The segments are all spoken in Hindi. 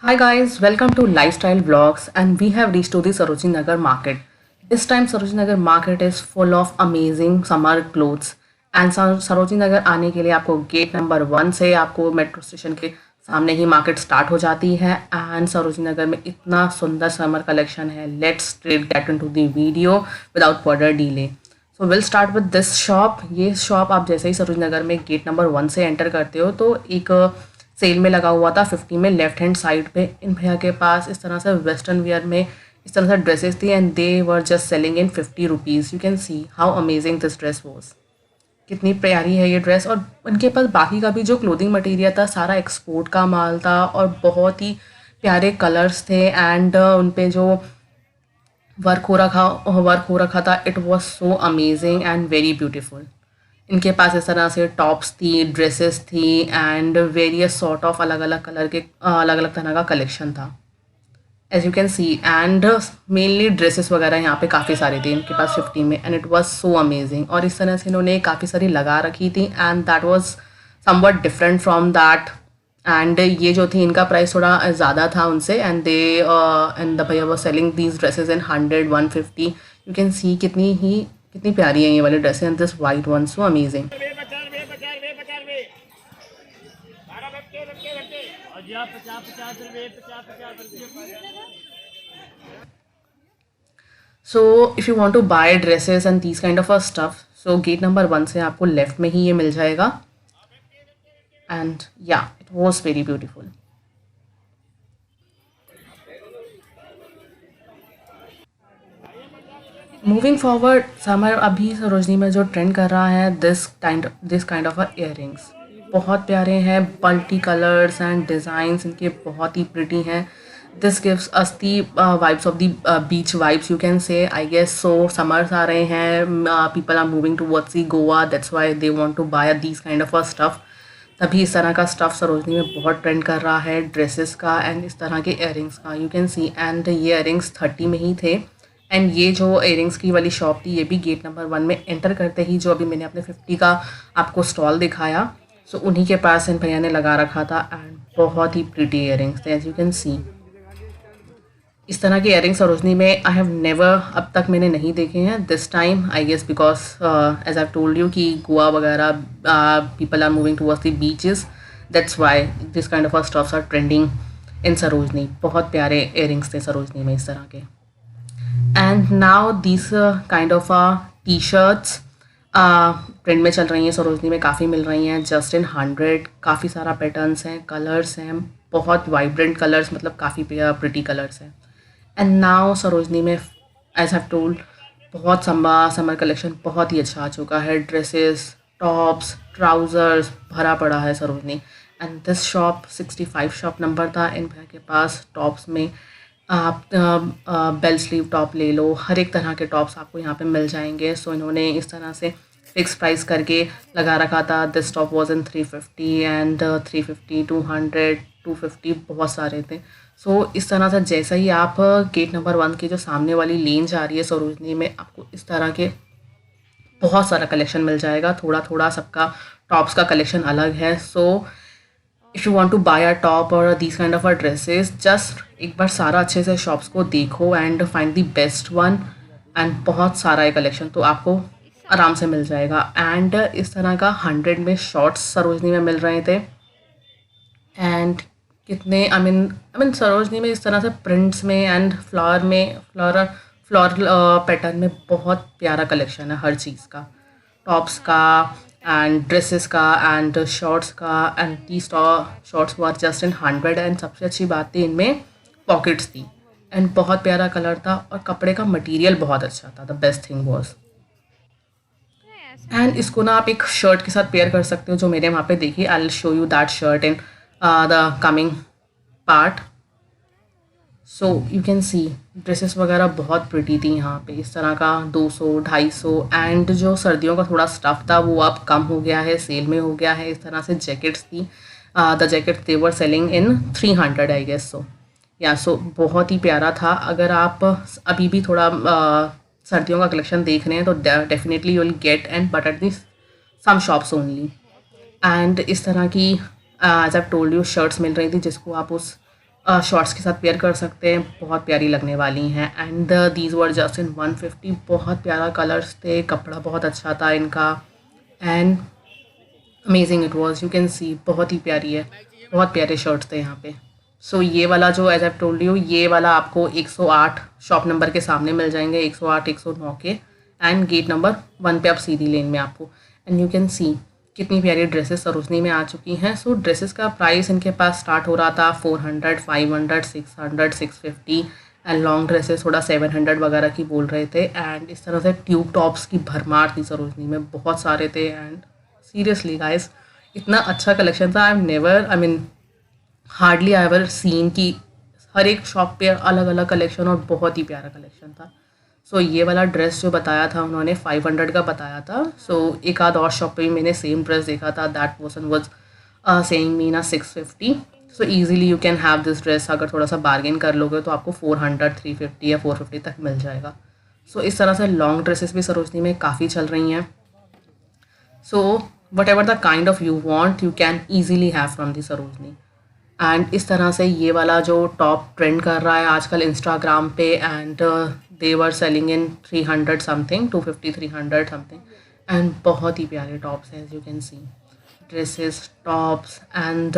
Hi guys, welcome to Lifestyle Vlogs and we have reached to the Sarojini Nagar market. This time Sarojini Nagar market is full of amazing summer clothes and Sarojini Nagar आने के लिए आपको गेट नंबर 1 से आपको मेट्रो स्टेशन के सामने ही मार्केट स्टार्ट हो जाती है एंड सरोजिनी नगर में इतना सुंदर समर कलेक्शन है. Let's straight get into the video without further delay. So will start with this shop. ये शॉप आप जैसे ही सरोजिनी नगर में गेट नंबर 1 से एंटर करते हो तो एक सेल में लगा हुआ था 50 में लेफ्ट हैंड साइड पे. इन भैया के पास इस तरह से वेस्टर्न वियर में इस तरह से ड्रेसेस थी and they were just selling in 50 rupees. You can see how amazing this dress was. कितनी प्यारी है ये ड्रेस. और उनके पास बाकी का भी जो क्लोथिंग मटेरियल था सारा एक्सपोर्ट का माल था और बहुत ही प्यारे कलर्स थे एंड उन पे जो वर्क हो रखा था it was so amazing and very beautiful. इनके पास इस तरह से टॉप्स थी, ड्रेसेस थी एंड वेरियस सॉर्ट ऑफ अलग अलग कलर के अलग अलग तरह का कलेक्शन था as you can see. And mainly dresses वगैरह यहाँ पे काफ़ी सारे थे इनके पास 50 में and it was so amazing. और इस तरह से इन्होंने काफ़ी सारी लगा रखी थी and that was something different from that. And ये जो थी इनका प्राइस थोड़ा ज़्यादा था उनसे एंड द भैया was selling these dresses in 100-150. You can see कितनी प्यारी है ये वाली dress and this white one so amazing. So if you want to buy dresses and these kind of stuff so get number 1 से आपको लेफ्ट में ही ये मिल जाएगा एंड या it was very beautiful. Moving forward summer अभी सरोजनी में जो ट्रेंड कर रहा है दिस काइंड ऑफ इयररिंग्स बहुत प्यारे हैं. मल्टी कलर्स एंड डिज़ाइंस इनके बहुत ही प्रिटी हैं. This gives us the vibes of the beach vibes you can say I guess. So summers आ रहे हैं, people are moving towards the Goa, that's why they want to buy these kind of stuff. तभी इस तरह का स्टफ सरोजनी में बहुत ट्रेंड कर रहा है ड्रेसेस का एंड इस तरह के इयररिंग्स का. यू कैन सी एंड ये इयररिंग्स 30 में ही थे एंड ये जो इयररिंग्स की वाली शॉप थी ये भी गेट नंबर 1 में एंटर करते ही जो अभी मैंने अपने 50 का आपको स्टॉल दिखाया सो उन्हीं के पास इन भैया ने लगा रखा था एंड बहुत ही प्रिटी इयररिंग्स थे एज यू कैन सी. इस तरह के इयररिंग्स सरोजनी में आई हैव नेवर अब तक मैंने नहीं देखे हैं. This time I guess because as I told you कि गोवा वगैरह people are moving towards the beaches, that's why this kind of stuffs are trending in Sarojini. बहुत प्यारे इयररिंग्स थे सरोजनी में इस तरह के. And now this kind of T shirts trend में चल रही हैं सरोजनी में, काफ़ी मिल रही हैं जस्ट इन 100. काफ़ी सारा पैटर्न्स हैं, कलर्स हैं, बहुत वाइब्रेंट कलर्स, मतलब काफ़ी प्रिटी कलर्स हैं. एंड नाउ सरोजनी में एज हैव टोल्ड बहुत समर कलेक्शन बहुत ही अच्छा आ चुका है. ड्रेसेस, टॉप्स, ट्राउज़र्स भरा पड़ा है Sarojini. And this shop 65 shop number था. इन भैया के पास टॉप्स में आप बेल स्लीव टॉप ले लो, हर एक तरह के टॉप्स आपको यहाँ पे मिल जाएंगे. सो इन्होंने इस तरह से फिक्स प्राइस करके लगा रखा था. This top was in 350 and 350, 200, 250 बहुत सारे थे. सो इस तरह से जैसे ही आप गेट नंबर 1 की जो सामने वाली लेन जा रही है सरोजनी में आपको इस तरह के बहुत सारा कलेक्शन मिल जाएगा. थोड़ा थोड़ा सबका टॉप्स का कलेक्शन अलग है. So if you want to buy a top और these kind of a dresses just एक बार सारा अच्छे से शॉप्स को देखो and find the best one. And बहुत सारा है कलेक्शन तो आपको आराम से मिल जाएगा. एंड इस तरह का 100 में शॉर्ट्स सरोजनी में मिल रहे थे एंड कितने आई मीन सरोजनी में इस तरह से प्रिंट्स में एंड फ्लोरल पैटर्न में बहुत प्यारा कलेक्शन है हर चीज़ का. टॉप्स का एंड ड्रेसेस का एंड शॉर्ट्स का and the shorts were just in 100. And सबसे अच्छी बात थी इनमें पॉकेट्स थी एंड बहुत प्यारा कलर था और कपड़े का मटेरियल बहुत अच्छा था. The best thing was and इसको ना आप एक शर्ट के साथ पेयर कर सकते हो जो मेरे वहाँ पे देखी. I will show you that shirt in the coming part. So you can see dresses वगैरह बहुत प्रिटी थी यहाँ पे. इस तरह का 200-250 एंड जो सर्दियों का थोड़ा स्टफ़ था वो अब कम हो गया है, सेल में हो गया है. इस तरह से जैकेट्स थी. The jacket they were selling in 300 I guess. So बहुत ही प्यारा था. अगर आप अभी भी थोड़ा सर्दियों का कलेक्शन देख रहे हैं तो definitely you will get and but at this some shops only. And इस तरह की as I told you shirts मिल रही थी जिसको आप उस शॉर्ट्स के साथ पेयर कर सकते हैं, बहुत प्यारी लगने वाली हैं। एंड दीज वर जस्ट इन 150, बहुत प्यारा कलर्स थे, कपड़ा बहुत अच्छा था इनका and amazing it was, you can सी बहुत ही प्यारी है, बहुत प्यारे शर्ट्स थे यहाँ पे। सो ये वाला जो एज आई टोल्ड यू, ये वाला आपको 108 शॉप नंबर के सामने मिल जाएंगे, 108 109 के, एंड गेट नंबर 1 पे आप सीधी लेन में आपको। एंड यू कैन सी कितनी प्यारी ड्रेसेस सरोजनी में आ चुकी हैं। सो ड्रेसेस का प्राइस इनके पास स्टार्ट हो रहा था 400 500 600 650, एंड लॉन्ग ड्रेसेस थोड़ा 700 वगैरह की बोल रहे थे। एंड इस तरह से ट्यूब टॉप्स की भरमार थी सरोजनी में, बहुत सारे थे। एंड सीरियसली गाइस, इतना अच्छा कलेक्शन था, I mean hardly I ever seen की हर एक शॉप पे अलग अलग कलेक्शन, और बहुत ही प्यारा कलेक्शन था। सो ये वाला ड्रेस जो बताया था उन्होंने 500 का बताया था। सो एक आध और शॉप पे भी मैंने सेम ड्रेस देखा था, that person was saying me ना 650। So easily you can have this dress, अगर थोड़ा सा बार्गेन कर लोगे तो आपको 400 350 या 450 तक मिल जाएगा। सो इस तरह से लॉन्ग ड्रेसेस भी सरोजनी में काफ़ी चल रही हैं। So what ever the kind of you want you can easily have from the Sarojini. And इस तरह से ये वाला जो टॉप ट्रेंड कर रहा है आजकल इंस्टाग्राम पे, and they were selling in 300 something, 250 300 something, and बहुत ही प्यारे टॉप्स हैं, as you can see dresses tops and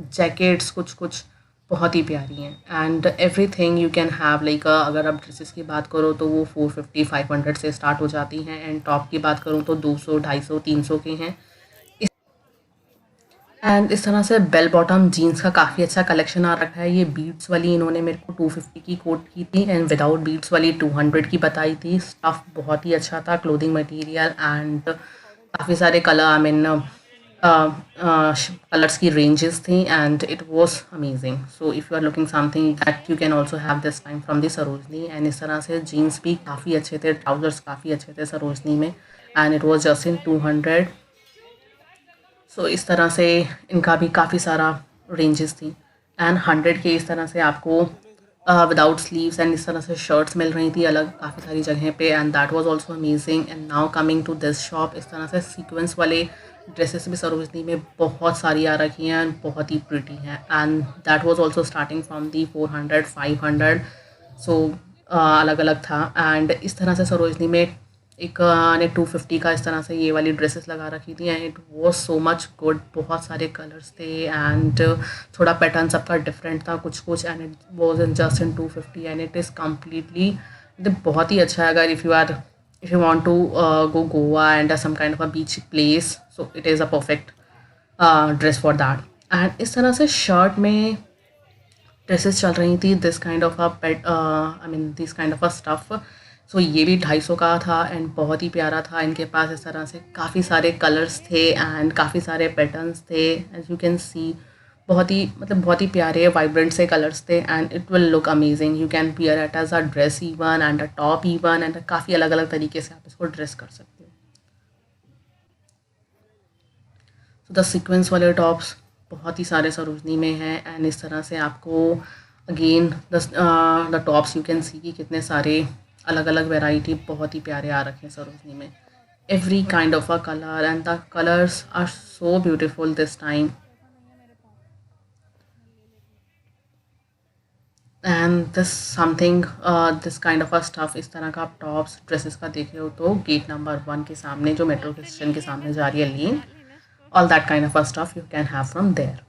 jackets, कुछ कुछ बहुत ही प्यारी हैं। And everything you can have like, अगर आप ड्रेसेस की बात करो तो वो 450 500 से स्टार्ट हो जाती हैं, एंड टॉप की बात करूँ तो 200 250 300 के हैं। एंड इस तरह से बेल बॉटम जीन्स का काफ़ी अच्छा कलेक्शन आ रखा है। ये बीड्स वाली इन्होंने मेरे को 250 की कोट की थी, एंड विदाउट बीड्स वाली 200 की बताई थी। स्टफ़ बहुत ही अच्छा था, क्लोथिंग मटेरियल, एंड काफ़ी सारे कलर, आई मीन कलर्स की रेंजेस थी, and it was amazing. So if you are looking something that you can also have this time from the Sarojini. And इस तरह से जीन्स भी काफ़ी अच्छे थे, ट्राउजर्स काफ़ी अच्छे थे सरोजनी में, and it was just in 200। सो इस तरह से इनका भी काफ़ी सारा रेंजेस थी, एंड 100 के इस तरह से आपको विदाउट स्लीव्स एंड इस तरह से शर्ट्स मिल रही थी अलग काफ़ी सारी जगह पे, and that was also amazing. And now coming to this shop, इस तरह से सीक्वेंस वाले ड्रेसेस भी सरोजनी में बहुत सारी आ रखी हैं, एंड बहुत ही प्रिटी हैं, and that was also starting from the 400 500। सो अलग अलग था। एंड इस तरह से सरोजनी में एक ने 250 का इस तरह से ये वाली ड्रेसेस लगा रखी थी, and it was so much good, बहुत सारे कलर्स थे, एंड थोड़ा पैटर्न सबका डिफरेंट था कुछ कुछ, and it was in just in 250, and it is completely बहुत ही अच्छा है। अगर if you want to go Goa and some kind of a beach place, so it is a perfect dress for that. And इस तरह से शर्ट में ड्रेसेस चल रही थी, this kind of a pet, I mean this kind of a stuff. So ये भी 250 का था, एंड बहुत ही प्यारा था। इनके पास इस तरह से काफ़ी सारे कलर्स थे, एंड काफ़ी सारे पैटर्न्स थे, एज यू कैन सी बहुत ही मतलब बहुत ही प्यारे वाइब्रेंट से कलर्स थे, and it will look amazing. You can pair it as a dress even, and a top even, and काफ़ी अलग अलग तरीके से आप इसको ड्रेस कर सकते हो। तो द सीक्वेंस वाले टॉप्स बहुत ही सारे सरोजनी में हैं, एंड इस तरह से आपको again the tops you can सी कि कितने सारे अलग अलग वेराइटी बहुत ही प्यारे आ रखे हैं सरोजनी में, every kind of a colour, and the colours are so beautiful this time. And this something this kind of a stuff, इस तरह का आप टॉप्स ड्रेसेस का देख रहे हो तो गेट नंबर 1 के सामने जो मेट्रो स्टेशन के सामने जा रही है लेन, all that kind of a stuff you can have from there.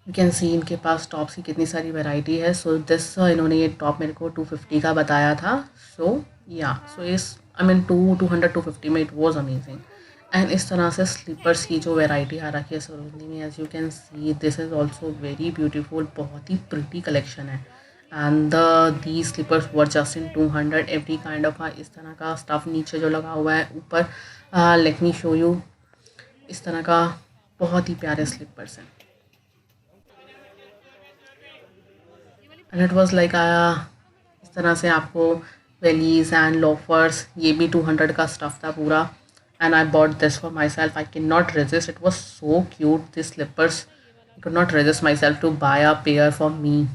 You can सी इनके पास टॉप्स की कितनी सारी वैरायटी है। सो दिस इन्होंने ये टॉप मेरे को 250 का बताया था। सो या सो इस आई मीन 200 250 में इट वाज अमेजिंग। एंड इस तरह से स्लीपर्स की जो वैरायटी आ रखी है सरोजनी में, as you can see this is also very beautiful, बहुत ही प्रिटी कलेक्शन है। And the slippers were just in 200, every kind of इस तरह का स्टफ नीचे जो लगा हुआ है ऊपर, लेट मी शो यू, इस तरह का बहुत ही प्यारे स्लीपर्स हैं। एंड इट वाज लाइक इस तरह से आपको वेलीज एंड लोफर्स, ये भी 200 का स्टफ था पूरा। And I bought this for myself, I can not resist, it was so cute this slippers, I could not resist myself to buy a pair for me.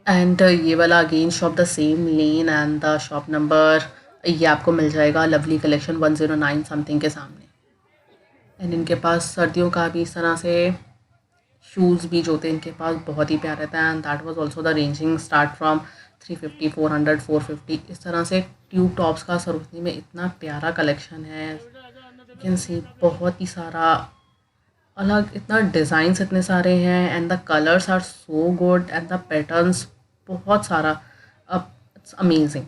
And ये वाला again shop the same lane, and the shop number ये आपको मिल जाएगा लवली कलेक्शन 109 समथिंग के सामने। एंड इनके पास सर्दियों का भी इस तरह से शूज़ भी जो थे इनके पास बहुत ही प्यारे थे। And that was also the ranging start from 350, 400, 450 इस तरह से ट्यूब टॉप्स का सरोजनी में इतना प्यारा कलेक्शन है। यू कैन सी बहुत ही सारा अलग, इतना डिज़ाइंस इतने सारे हैं and the colours are so good and the patterns बहुत सारा। अब it's amazing.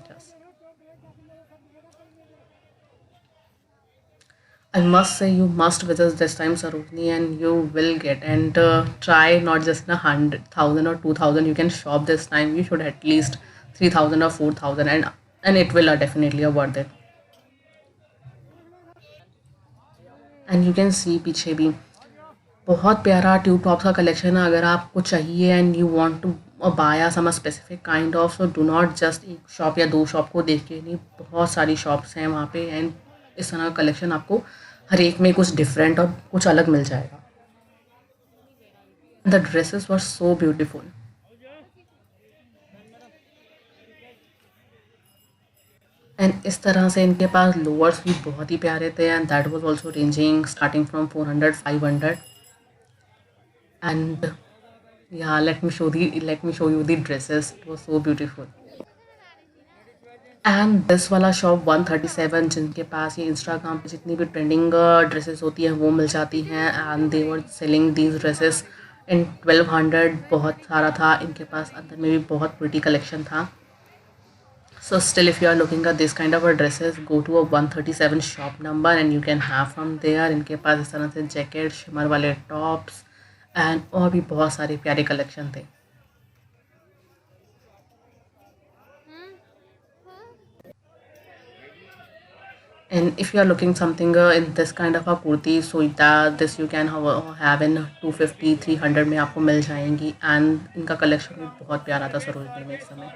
I must say you must visit this time Sarojini and you will get and try not just 100,000 or 2,000 you can shop this time. You should at least 3,000 or 4,000 and it will definitely worth it. And you can see पीछे भी बहुत प्यारा ट्यूब टॉप्स का कलेक्शन है। अगर आपको चाहिए and you want to buy some specific kind of, so do not just एक शॉप या दो शॉप को देख के, नहीं बहुत सारी शॉप्स हैं वहाँ पे एंड इस तरह का कलेक्शन आपको हर एक में कुछ डिफरेंट और कुछ अलग मिल जाएगा। The dresses were so beautiful and इस तरह से इनके पास लोअर्स भी बहुत ही प्यारे थे and that was also ranging starting from 400, 500 and yeah, let me show you the dresses. It was so beautiful. And this वाला शॉप 137 जिनके पास ये इंस्टाग्राम पे जितनी भी ट्रेंडिंग ड्रेसेस होती हैं वो मिल जाती हैं and they were selling these dresses in 1200। बहुत सारा था इनके पास, अंदर में भी बहुत प्रिटी कलेक्शन था। So still if you are looking at this kind of dresses go to a 137 shop number and you can have from there. इनके पास इस तरह से जैकेट, शिमर वाले टॉप्स एंड और भी बहुत सारे प्यारे कलेक्शन थे। And if you are looking something in this kind of a kurti, so that this you can have in 250, 300 में आपको मिल जाएंगी एंड इनका कलेक्शन भी बहुत प्यारा था सरोजनी में इस समय।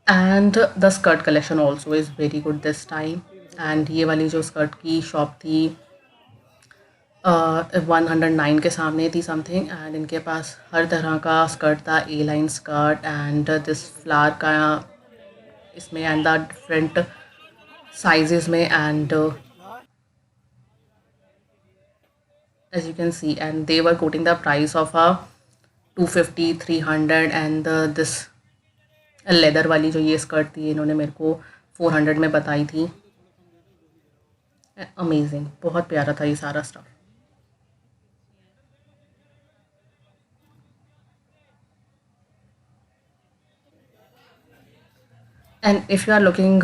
And the skirt collection also is very good this time. And ये वाली जो स्कर्ट की शॉप थी 109 के सामने थी समथिंग एंड इनके पास हर तरह का स्कर्ट था, A line skirt and this flower का इसमें एंड द डिफरेंट साइजेस में and as you can see and they were quoting the price of 250, 300 and this leather वाली जो ये स्कर्ट थी इन्होंने मेरे को 400 में बताई थी। अमेजिंग, बहुत प्यारा था ये सारा stuff. And if you are looking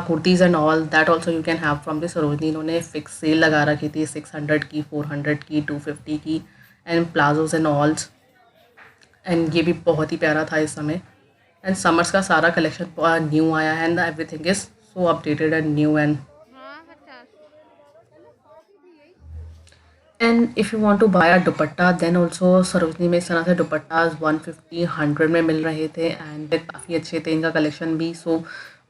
kurtis and all that also you can have from the Sarojini. इन्होंने फिक्स सेल लगा रखी थी 600 की, 400 की, 250 की एंड प्लाजोज एंड ऑल्स एंड ये भी बहुत ही प्यारा था इस समय। एंड समर्स का सारा कलेक्शन न्यू आया है and everything is so updated and new and if you want to buy a dupatta then also Sarojini में इस तरह से दुपट्टाज 150, 100 में मिल रहे थे एंड काफ़ी अच्छे थे इनका कलेक्शन भी। So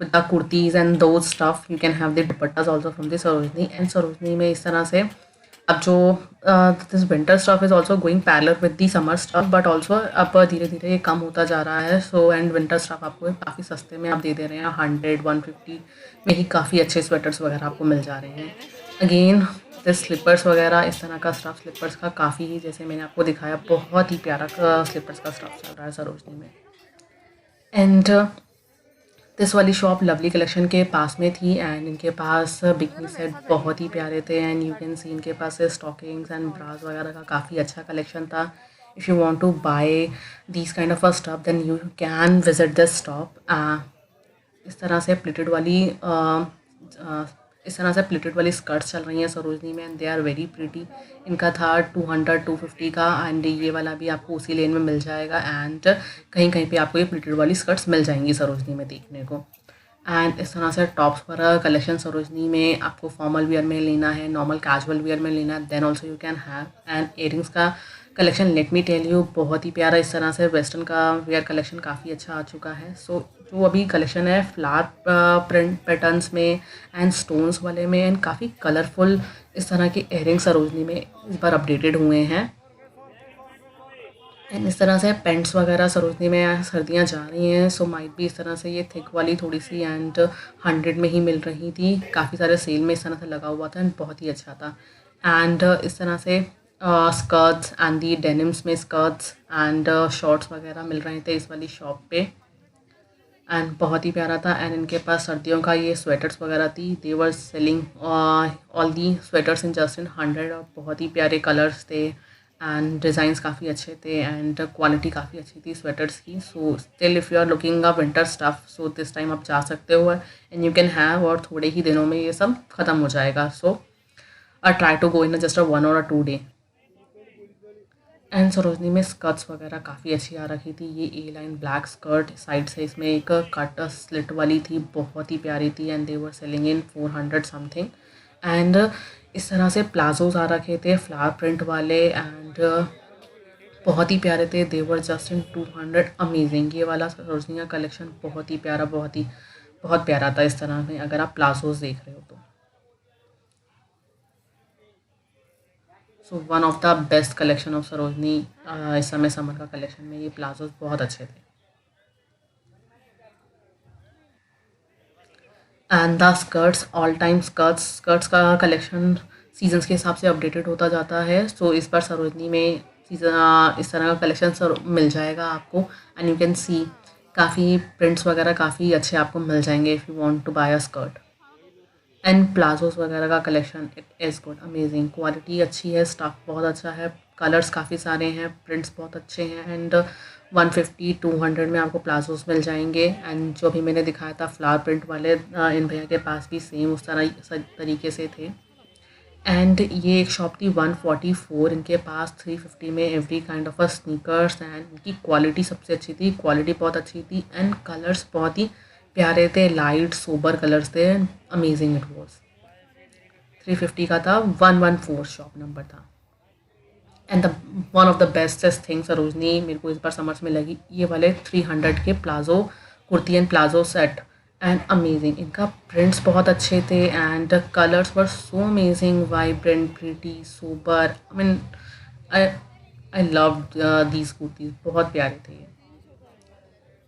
with the kurtis and those stuff you can have the dupattas also from the Sarojini. And Sarojini में इस तरह से अब जो this winter stuff is also going parallel with the summer stuff but also अब धीरे धीरे ये कम होता जा रहा है। सो एंड विंटर स्टफ आपको काफ़ी सस्ते में आप दे दे रहे हैं, 100, 150 में ही काफ़ी अच्छे स्वेटर्स वगैरह आपको मिल जा रहे हैं। अगेन दिस स्लीपर्स वगैरह इस तरह का स्टफ स्लीपर्स का काफ़ी ही, जैसे मैंने आपको दिखाया, बहुत ही प्यारा स्लीपर्स का स्टफ चल रहा है सरोजनी में। एंड दिस वाली शॉप लवली कलेक्शन के पास में थी एंड इनके पास बिकनी सेट बहुत ही प्यारे थे एंड यू कैन सी इनके पास स्टॉकिंग्स एंड ब्रास वगैरह का काफ़ी अच्छा कलेक्शन था। If you want to buy this kind of a stuff then you can visit this stop. इस तरह से प्लेटेड वाली इस तरह से प्लेटेड वाली स्कर्ट्स चल रही हैं सरोजनी में and they are very pretty. इनका था 200, 250 का एंड ये वाला भी आपको उसी लेन में मिल जाएगा एंड कहीं कहीं पे आपको ये प्लेटेड वाली स्कर्ट्स मिल जाएंगी सरोजनी में देखने को। एंड इस तरह से टॉप्स पर कलेक्शन सरोजनी में आपको फॉर्मल वियर में लेना है, नॉर्मल कैजुअल वियर में लेना है then also you can have. And earrings का collection let me tell you बहुत ही प्यारा, इस तरह से वेस्टर्न का वेयर कलेक्शन काफ़ी अच्छा आ चुका है। सो जो अभी कलेक्शन है फ्लावर प्रिंट पैटर्न्स में एंड स्टोन्स वाले में एंड काफ़ी कलरफुल इस तरह के इयरिंग्स सरोजनी में इस बार अपडेटेड हुए हैं एंड इस तरह से पेंट्स वगैरह सरोजनी में सर्दियाँ जा रही हैं, सो माइट भी इस तरह से ये थिक वाली थोड़ी सी एंड 100 में ही मिल रही थी। काफ़ी सारे सेल में इस तरह से लगा हुआ था एंड बहुत ही अच्छा था। एंड इस तरह से स्कर्ट्स एंड दी डेनिम्स में स्कर्ट्स एंड शॉर्ट्स वगैरह मिल रहे थे इस वाली शॉप पे एंड बहुत ही प्यारा था। एंड इनके पास सर्दियों का ये स्वेटर्स वगैरह थी। They were selling all the sweaters in just in 100 और बहुत ही प्यारे कलर्स थे एंड डिज़ाइंस काफ़ी अच्छे थे एंड क्वालिटी काफ़ी अच्छी थी स्वेटर्स की। So still if you are looking a winter stuff, so this time आप जा सकते हो एंड यू कैन हैव, और थोड़े ही दिनों में ये सब ख़त्म हो जाएगा। So try to go in just a 1 or 2 day। And Sarojini में स्कर्ट्स वगैरह काफ़ी अच्छी आ रखी थी। ये A line black skirt side से इसमें एक कट स्लिट वाली थी, बहुत ही प्यारी थी and they were selling in 400 something. And इस तरह से प्लाजोज आ रखे थे फ्लावर प्रिंट वाले एंड बहुत ही प्यारे थे। दे वर जस्ट इन 200। अमेजिंग, ये वाला सरोजनी का कलेक्शन बहुत ही प्यारा, बहुत प्यारा था इस तरह में अगर आप प्लाजोज देख रहे हो तो। So one of the best collection of Sarojini इस समय समर का कलेक्शन में ये प्लाजोज बहुत अच्छे थे। And the skirts, all time skirts का कलेक्शन सीजन्स के हिसाब से अपडेटेड होता जाता है। सो इस बार सरोजनी में सीजन इस तरह का कलेक्शन मिल जाएगा आपको एंड यू कैन सी काफ़ी प्रिंट्स वगैरह काफ़ी अच्छे आपको मिल जाएंगे if you want to buy a skirt. And palazzos वगैरह का collection it is good, amazing, quality अच्छी है, स्टफ़ बहुत अच्छा है, कलर्स काफ़ी सारे हैं, प्रिंट्स बहुत अच्छे हैं एंड 150-200 में आपको प्लाजोस मिल जाएंगे। एंड जो भी मैंने दिखाया था फ्लावर प्रिंट वाले इन भैया के पास भी सेम उस तरीके से थे। एंड ये एक शॉप थी 144, इनके पास 350 में every kind of a sneakers and इनकी क्वालिटी सबसे अच्छी थी, क्वालिटी बहुत अच्छी थी एंड कलर्स बहुत ही प्यारे थे, लाइट सोबर कलर्स थे, अमेजिंग इट वाज। 350 का था, 114 शॉप नंबर था। And the one of the bestest thing Sarojini मेरे को इस बार समर्स में लगी, ये वाले 300 के palazzo kurti and palazzo set and amazing, इनका प्रिंट्स बहुत अच्छे थे and colours were so amazing, vibrant, pretty, sober. I mean I I love these kurtis, बहुत प्यारे थे ये।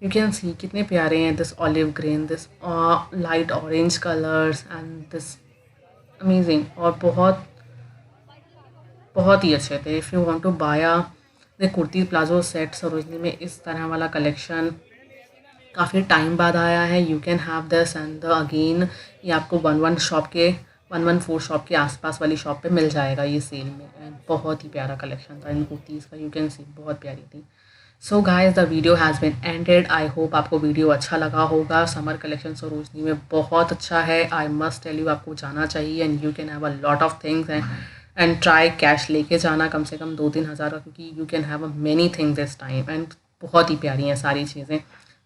यू कैन सी कितने प्यारे हैं, this olive green, this light orange colours and this amazing, और बहुत ही अच्छे थे। If you want to buy the kurti palazzo set Sarojini में इस तरह वाला कलेक्शन काफ़ी टाइम बाद आया है, you can have this and again ये आपको 114 शॉप के आसपास वाली शॉप पे मिल जाएगा ये सेल में। एंड बहुत ही प्यारा कलेक्शन था इन कुर्तीज़ का, यू कैन सी बहुत प्यारी थी। So guys the video has been ended, I hope आपको वीडियो अच्छा लगा होगा। समर कलेक्शन सरोजनी में बहुत अच्छा है, आई मस्ट टेल यू, आपको जाना चाहिए and you can have a lot of things and try cash लेके जाना कम से कम 2-3 हज़ार का, क्योंकि you can have a many things this time and बहुत ही प्यारी हैं सारी चीज़ें।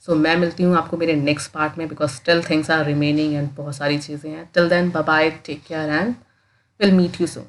सो मैं मिलती हूँ आपको मेरे नेक्स्ट पार्ट में, because still things are remaining and बहुत सारी चीज़ें हैं। Till then bye bye, take care and will meet you soon.